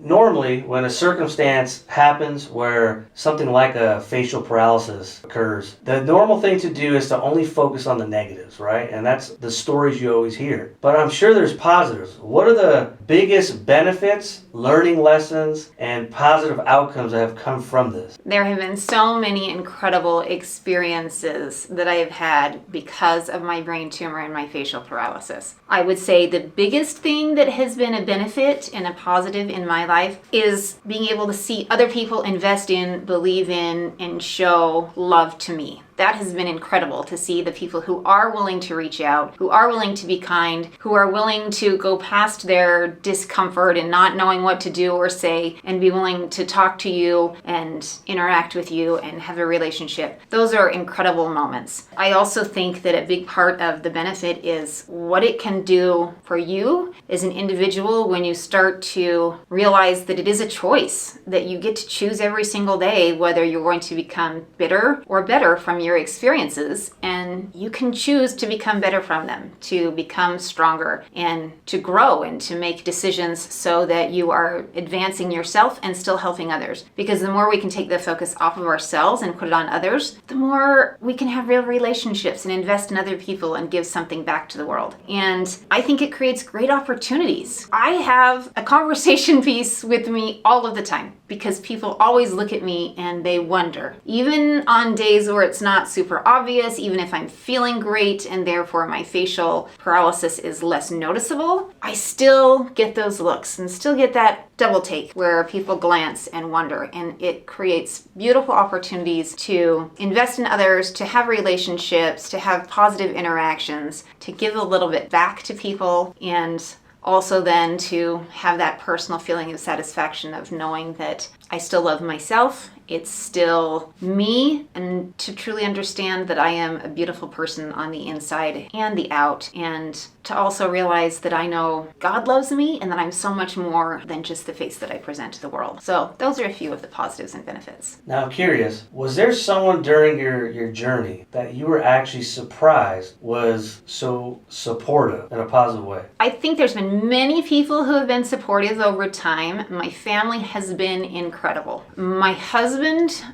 normally when a circumstance happens where something like a facial paralysis occurs, the normal thing to do is to only focus on the negatives, right? And that's the stories you always hear. But I'm sure there's positives. What are the biggest benefits, learning lessons, and positive outcomes that have come from this? There have been so many incredible experiences that I have had because of my brain tumor and my facial paralysis. I would say the biggest thing that has been a benefit and a positive in my life is being able to see other people invest in, believe in, and show love to me. That has been incredible to see the people who are willing to reach out, who are willing to be kind, who are willing to go past their discomfort and not knowing what to do or say and be willing to talk to you and interact with you and have a relationship. Those are incredible moments. I also think that a big part of the benefit is what it can do for you as an individual when you start to realize that it is a choice, that you get to choose every single day whether you're going to become bitter or better from your experiences, and you can choose to become better from them, to become stronger and to grow and to make decisions so that you are advancing yourself and still helping others. Because the more we can take the focus off of ourselves and put it on others, the more we can have real relationships and invest in other people and give something back to the world. And I think it creates great opportunities. I have a conversation piece with me all of the time because people always look at me and they wonder. Even on days where it's not super obvious, even if I'm feeling great and therefore my facial paralysis is less noticeable, I still get those looks and still get that double take where people glance and wonder, and it creates beautiful opportunities to invest in others, to have relationships, to have positive interactions, to give a little bit back to people, and also then to have that personal feeling of satisfaction of knowing that I still love myself, it's still me, and to truly understand that I am a beautiful person on the inside and the out, and to also realize that I know God loves me and that I'm so much more than just the face that I present to the world. So those are a few of the positives and benefits. Now I'm curious, was there someone during your journey that you were actually surprised was so supportive in a positive way? I think there's been many people who have been supportive over time. My family has been incredible. My husband,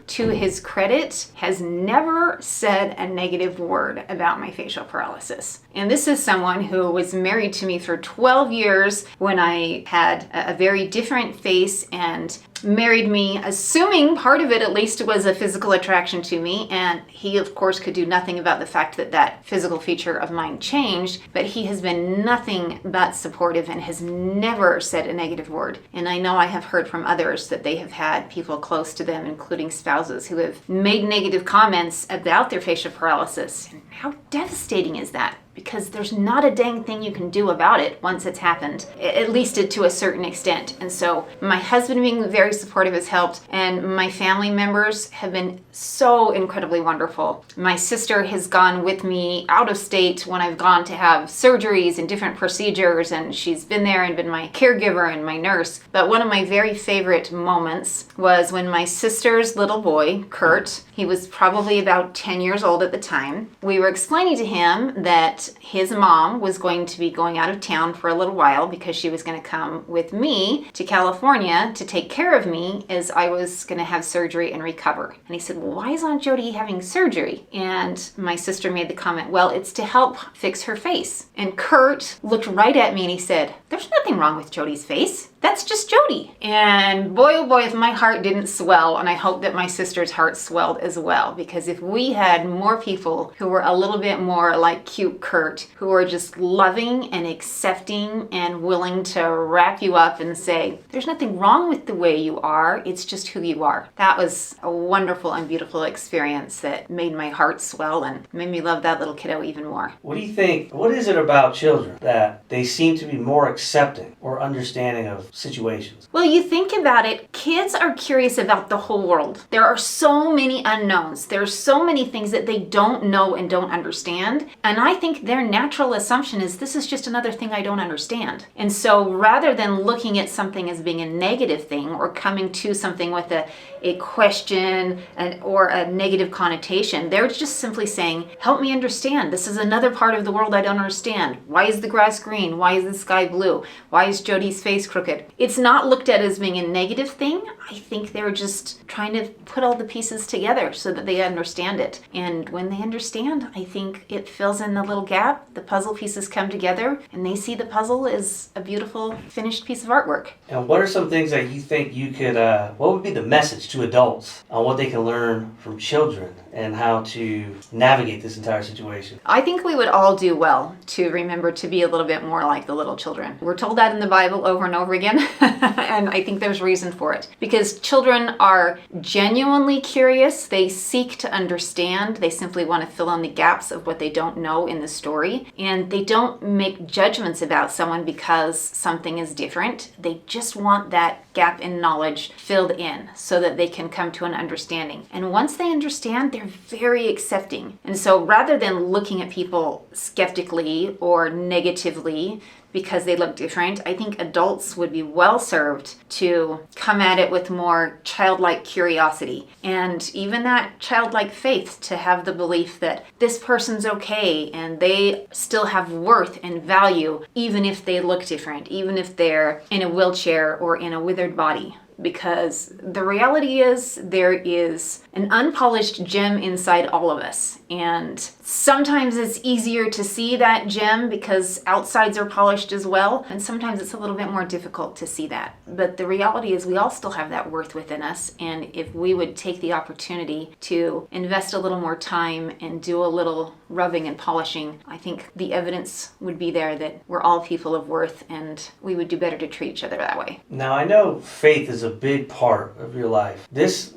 to his credit, has never said a negative word about my facial paralysis. And this is someone who was married to me for 12 years when I had a very different face, and married me assuming part of it at least was a physical attraction to me, and he of course could do nothing about the fact that that physical feature of mine changed, but he has been nothing but supportive and has never said a negative word. And I know I have heard from others that they have had people close to them, including spouses, who have made negative comments about their facial paralysis. And how devastating is that? Because there's not a dang thing you can do about it once it's happened, at least to a certain extent. And so my husband being very supportive has helped, and my family members have been so incredibly wonderful. My sister has gone with me out of state when I've gone to have surgeries and different procedures, and she's been there and been my caregiver and my nurse. But one of my very favorite moments was when my sister's little boy, Kurt, he was probably about 10 years old at the time, we were explaining to him that his mom was going to be going out of town for a little while because she was going to come with me to California to take care of me as I was going to have surgery and recover. And he said, well, why is Aunt Jodi having surgery? And my sister made the comment, well, it's to help fix her face. And Kurt looked right at me and he said, there's nothing wrong with Jodi's face. That's just Jodi. And boy, oh boy, if my heart didn't swell, and I hope that my sister's heart swelled as well, because if we had more people who were a little bit more like cute Kurt, who are just loving and accepting and willing to wrap you up and say, there's nothing wrong with the way you are, it's just who you are. That was a wonderful and beautiful experience that made my heart swell and made me love that little kiddo even more. What do you think, what is it about children that they seem to be more accepting or understanding of situations? Well, you think about it, kids are curious about the whole world. There are so many unknowns. There are so many things that they don't know and don't understand. And I think think their natural assumption is this is just another thing I don't understand. And so rather than looking at something as being a negative thing or coming to something with a question or a negative connotation, they're just simply saying, help me understand. This is another part of the world I don't understand. Why is the grass green? Why is the sky blue? Why is Jodi's face crooked? It's not looked at as being a negative thing. I think they're just trying to put all the pieces together so that they understand it. And when they understand, I think it fills in the little gap. The puzzle pieces come together and they see the puzzle as a beautiful finished piece of artwork. And what are some things that you think you could, what would be the message to adults on what they can learn from children and how to navigate this entire situation? I think we would all do well to remember to be a little bit more like the little children. We're told that in the Bible over and over again, and I think there's reason for it. Because children are genuinely curious. They seek to understand. They simply want to fill in the gaps of what they don't know in the story. And they don't make judgments about someone because something is different. They just want that gap in knowledge filled in so that they can come to an understanding. And once they understand, they're very accepting. And so rather than looking at people skeptically or negatively because they look different, I think adults would be well served to come at it with more childlike curiosity and even that childlike faith to have the belief that this person's okay and they still have worth and value even if they look different, even if they're in a wheelchair or in a withered body. Because the reality is there is an unpolished gem inside all of us. And sometimes it's easier to see that gem because outsides are polished as well. And sometimes it's a little bit more difficult to see that. But the reality is we all still have that worth within us. And if we would take the opportunity to invest a little more time and do a little rubbing and polishing, I think the evidence would be there that we're all people of worth and we would do better to treat each other that way. Now, I know faith is a big part of your life.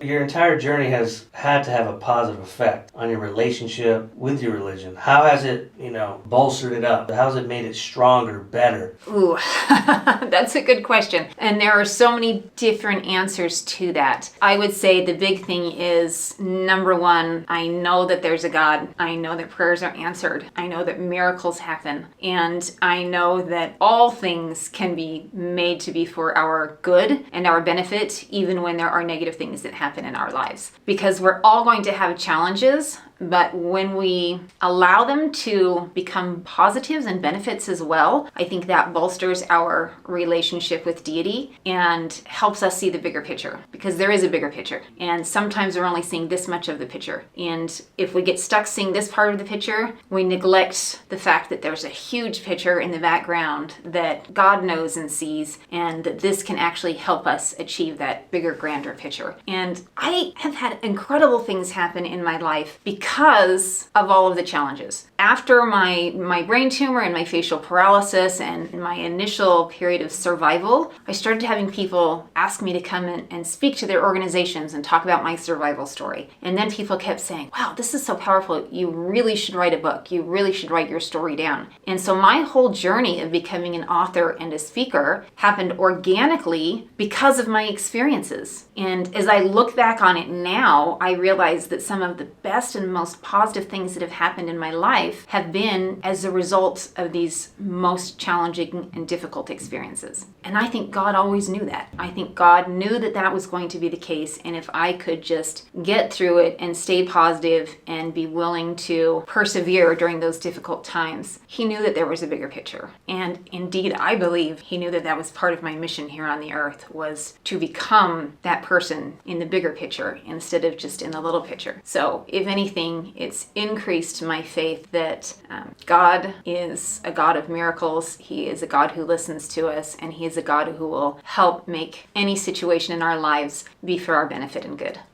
Your entire journey has had to have a positive effect on your relationship with your religion. How has it, bolstered it up? How has it made it stronger, better? Ooh, that's a good question. And there are so many different answers to that. I would say the big thing is, number one, I know that there's a God. I know that prayers are answered. I know that miracles happen. And I know that all things can be made to be for our good and our benefit, even when there are negative things that happen in our lives. Because we're all going to have challenges, but when we allow them to become positives and benefits as well, I think that bolsters our relationship with deity and helps us see the bigger picture, because there is a bigger picture. And sometimes we're only seeing this much of the picture. And if we get stuck seeing this part of the picture, we neglect the fact that there's a huge picture in the background that God knows and sees, and that this can actually help us achieve that bigger, grander picture. And I have had incredible things happen in my life because of all of the challenges. After my brain tumor and my facial paralysis and my initial period of survival, I started having people ask me to come in and speak to their organizations and talk about my survival story. And then people kept saying, wow, this is so powerful. You really should write a book. You really should write your story down. And so my whole journey of becoming an author and a speaker happened organically because of my experiences. And as I look back on it now, I realize that some of the best and most positive things that have happened in my life have been as a result of these most challenging and difficult experiences. And I think God always knew that. I think God knew that that was going to be the case. And if I could just get through it and stay positive and be willing to persevere during those difficult times, He knew that there was a bigger picture. And indeed, I believe He knew that that was part of my mission here on the earth, was to become that person in the bigger picture instead of just in the little picture. So if anything, it's increased my faith that God is a God of miracles. He is a God who listens to us, and He is a God who will help make any situation in our lives be for our benefit and good.